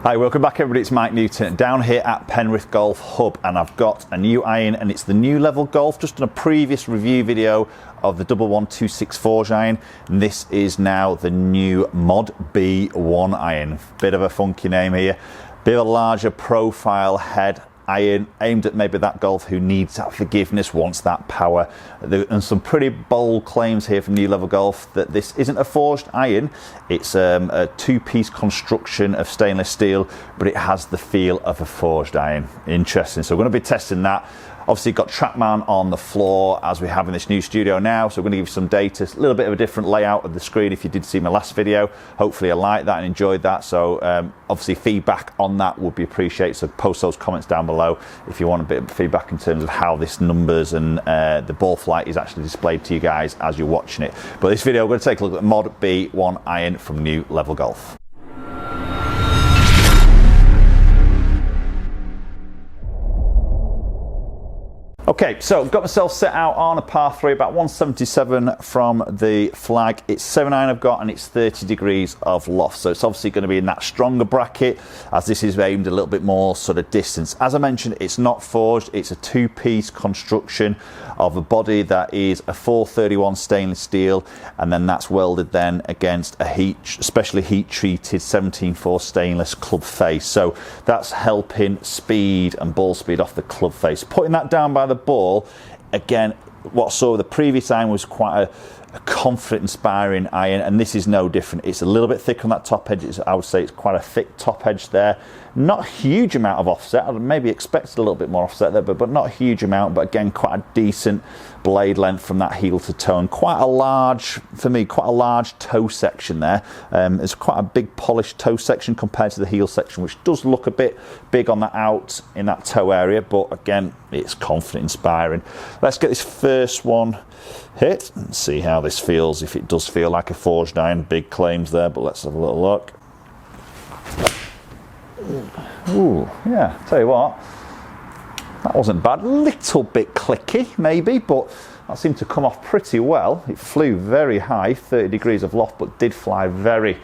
Hi, welcome back everybody, it's Mike Newton down here at Penrith Golf Hub, and I've got a new iron and it's the new Level Golf. Just in a previous review video of the MODB-1 Forge iron, and this is now the new MODB-1 iron. Bit of a funky name here, bit of a larger profile head iron aimed at maybe that golfer who needs that forgiveness, wants that power. And some pretty bold claims here from New Level Golf that this isn't a forged iron, it's a two-piece construction of stainless steel, but it has the feel of a forged iron. Interesting. So we're going to be testing that. Obviously got TrackMan on the floor as we have in this new studio now, so we're going to give you some data, a little bit of a different layout of the screen if you did see my last video. Hopefully you liked that and enjoyed that, so obviously feedback on that would be appreciated, so post those comments down below if you want a bit of feedback in terms of how this numbers and the ball flight is actually displayed to you guys as you're watching it. But this video we're going to take a look at the MODB-1 iron from New Level Golf. Okay, so I've got myself set out on a par 3, about 177 from the flag. It's 7 iron I've got, and it's 30 degrees of loft. So it's obviously going to be in that stronger bracket, as this is aimed a little bit more sort of distance. As I mentioned, it's not forged. It's a two-piece construction of a body that is a 431 stainless steel, and then that's welded then against a especially heat-treated 17.4 stainless club face. So that's helping speed and ball speed off the club face. Putting that down by the ball, again, what I saw with the previous iron was quite a confident, inspiring iron, and this is no different. It's a little bit thicker on that top edge. I would say it's quite a thick top edge there. Not a huge amount of offset. I'd maybe expected a little bit more offset there, but not a huge amount. But again, quite a decent blade length from that heel to toe, and quite a large, for me, quite a large toe section there. It's quite a big polished toe section compared to the heel section, which does look a bit big on the out in that toe area, but again, it's confident, inspiring. Let's get this first one hit and see how this feels, if it does feel like a forged iron. Big claims there, but let's have a little look. Ooh, yeah, tell you what, that wasn't bad. Little bit clicky maybe, but that seemed to come off pretty well. It flew very high, 30 degrees of loft, but did fly very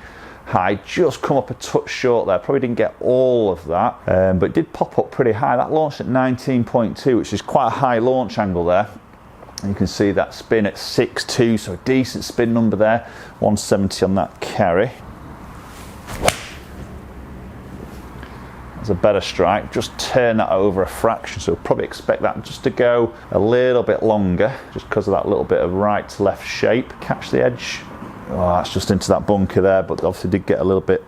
high. Just come up a touch short there, probably didn't get all of that, but it did pop up pretty high. That launched at 19.2, which is quite a high launch angle there. You can see that spin at 6.2, so a decent spin number there. 170 on that carry. That's a better strike. Just turn that over a fraction, so probably expect that just to go a little bit longer, just because of that little bit of right to left shape. Catch the edge. Oh, that's just into that bunker there, but obviously did get a little bit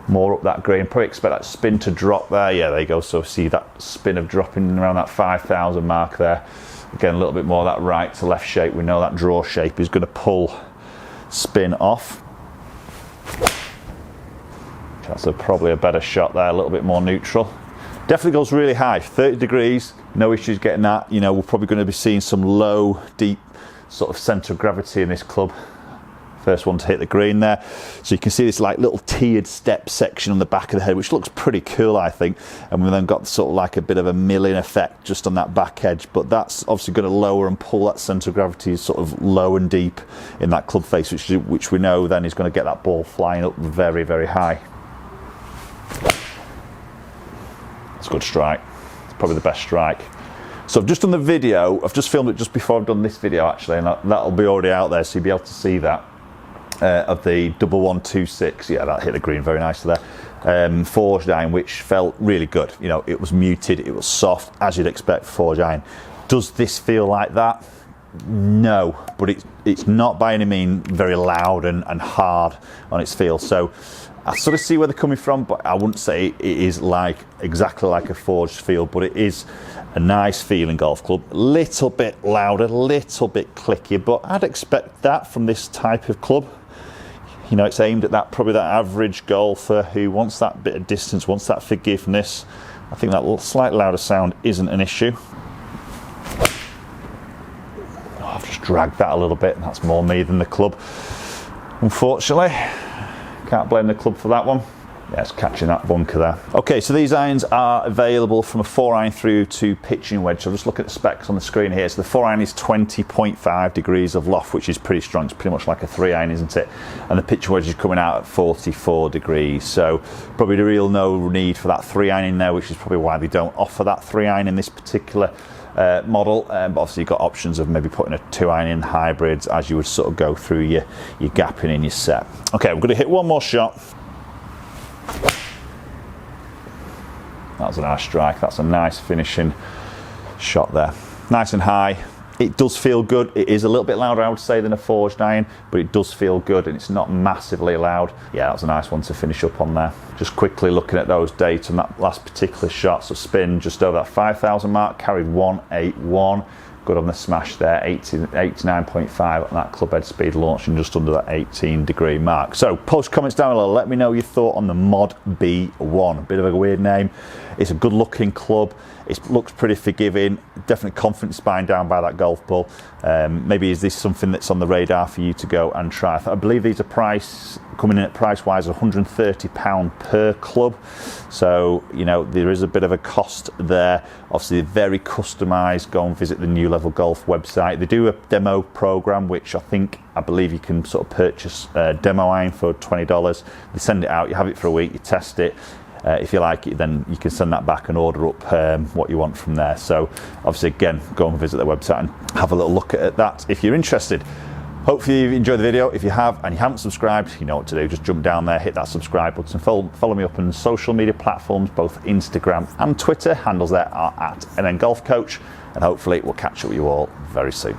more up that green. Probably expect that spin to drop there. Yeah, there you go. So see that spin of dropping around that 5,000 mark there. Again, a little bit more of that right to left shape. We know that draw shape is going to pull spin off. That's probably a better shot there, a little bit more neutral. Definitely goes really high, 30 degrees, no issues getting that. You know, we're probably going to be seeing some low, deep sort of centre of gravity in this club. First one to hit the green there. So you can see this like little tiered step section on the back of the head, which looks pretty cool, I think. And we've then got sort of like a bit of a milling effect just on that back edge, but that's obviously going to lower and pull that centre of gravity sort of low and deep in that club face, which we know then is going to get that ball flying up very, very high. It's a good strike. It's probably the best strike. So I've just done the video. I've just filmed it just before I've done this video actually, and that'll be already out there, so you'll be able to see that. Of the MODB-1 yeah, that hit the green very nicely there. Forged iron, which felt really good. You know, it was muted, it was soft, as you'd expect for forged iron. Does this feel like that? No, but it's not by any means very loud and hard on its feel. So I sort of see where they're coming from, but I wouldn't say it is like exactly like a forged feel, but it is a nice feeling golf club. A little bit louder, a little bit clickier, but I'd expect that from this type of club. You know, it's aimed at that, probably that average golfer who wants that bit of distance, wants that forgiveness. I think that little slightly louder sound isn't an issue. Oh, I've just dragged that a little bit, and that's more me than the club, unfortunately. Can't blame the club for that one. Yeah, it's catching that bunker there. Okay, so these irons are available from a 4-iron through to pitching wedge. So just look at the specs on the screen here. So the 4-iron is 20.5 degrees of loft, which is pretty strong. It's pretty much like a 3-iron, isn't it? And the pitching wedge is coming out at 44 degrees. So probably the real no need for that 3-iron in there, which is probably why they don't offer that 3-iron in this particular model. But obviously you've got options of maybe putting a 2-iron in hybrids as you would sort of go through your gapping in your set. Okay, we're going to hit one more shot. That was a nice strike. That's a nice finishing shot there. Nice and high. It does feel good. It is a little bit louder, I would say, than a forged iron, but it does feel good and it's not massively loud. Yeah, that was a nice one to finish up on there. Just quickly looking at those dates on that last particular shot. So spin just over that 5,000 mark, carried 181. Good on the smash there, 89.5 on that club head speed, launching just under that 18 degree mark. So post comments down below, let me know your thought on the MODB-1. A bit of a weird name. It's a good looking club. It looks pretty forgiving. Definitely confidence buying down by that golf ball. Maybe is this something that's on the radar for you to go and try? I believe these are coming in at price wise £130 per club. So, you know, there is a bit of a cost there. Obviously, very customized. Go and visit the new Level Golf website. They do a demo program, which I believe you can sort of purchase a demo iron for $20. They send it out, you have it for a week, you test it. If you like it, then you can send that back and order up what you want from there. So obviously, again, go and visit their website and have a little look at that if you're interested. Hopefully you've enjoyed the video. If you have and you haven't subscribed, you know what to do. Just jump down there, hit that subscribe button, follow me up on social media platforms, both Instagram and Twitter. Handles there are at NN Golf Coach, and hopefully we'll catch up with you all very soon.